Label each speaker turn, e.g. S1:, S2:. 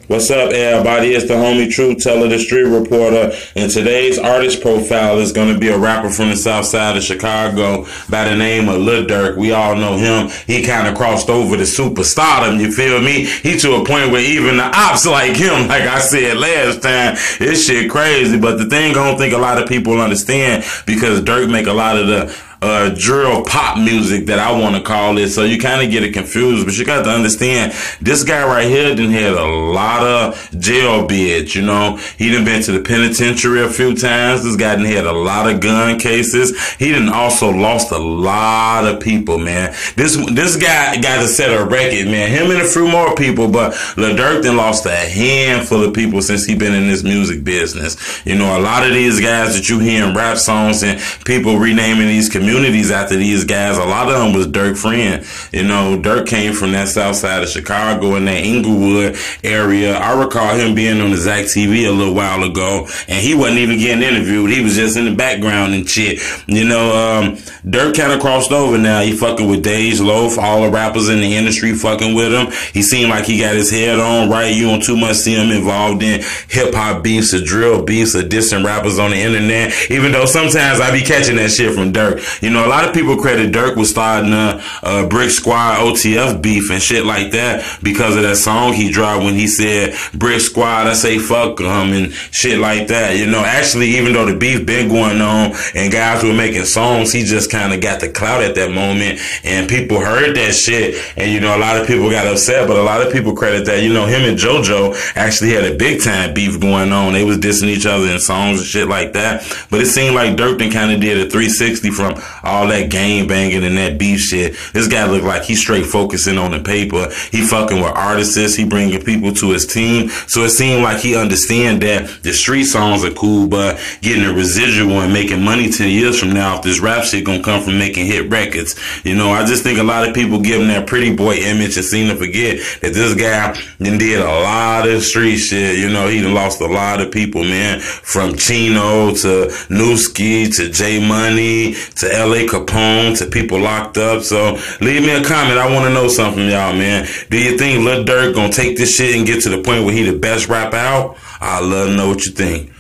S1: What's up, everybody? It's the homie Truth Teller, the street reporter, and today's artist profile is going to be a rapper from the south side of Chicago by the name of Lil Durk. We all know him. He kind of crossed over to superstardom, you feel me? He to a point where even the ops like him, like I said last time. This shit crazy, but the thing I don't think a lot of people understand, because Durk make a lot of the drill pop music that I want to call it, so you kind of get it confused. But you got to understand, this guy right here done had a lot of jail bids, you know. He done been to the penitentiary a few times. This guy done had a lot of gun cases. He done also lost a lot of people, man. This guy got to set a record, man. Him and a few more people, but Lil Durk done lost a handful of people since he been in this music business. You know, a lot of these guys that you hear in rap songs and people renaming these communities after these guys, a lot of them was Durk friend. You know, Durk came from that south side of Chicago in that Inglewood area. I recall him being on the Zach TV a little while ago, and he wasn't even getting interviewed. He was just in the background and shit. You know, Durk kind of crossed over now. He fucking with Dej Loaf, all the rappers in the industry fucking with him. He seemed like he got his head on right. You don't too much see him involved in hip-hop beefs or drill beefs or dissing rappers on the internet, even though sometimes I be catching that shit from Durk. You know, a lot of people credit Durk with starting a Brick Squad OTF beef and shit like that because of that song he dropped when he said, "Brick Squad, I say fuck them," and shit like that. You know, actually, even though the beef been going on and guys were making songs, he just kind of got the clout at that moment, and people heard that shit, and, you know, a lot of people got upset, but a lot of people credit that, you know, him and JoJo actually had a big time beef going on. They was dissing each other in songs and shit like that, but it seemed like Durk then kind of did a 360 from all that gang banging and that beef shit. This guy look like he's straight focusing on the paper. He fucking with artists. He bringing people to his team. So it seemed like he understand that the street songs are cool, but getting a residual and making money 10 years from now, if this rap shit gonna come from making hit records. You know, I just think a lot of people give him that pretty boy image and seem to forget that this guy done did a lot of street shit. You know, he done lost a lot of people, man. From Chino to Newski to J Money to LA Capone to people locked up. So leave me a comment. I want to know something from y'all, man. Do you think Lil Durk gonna take this shit and get to the point where he the best rapper out? I'd love to know what you think.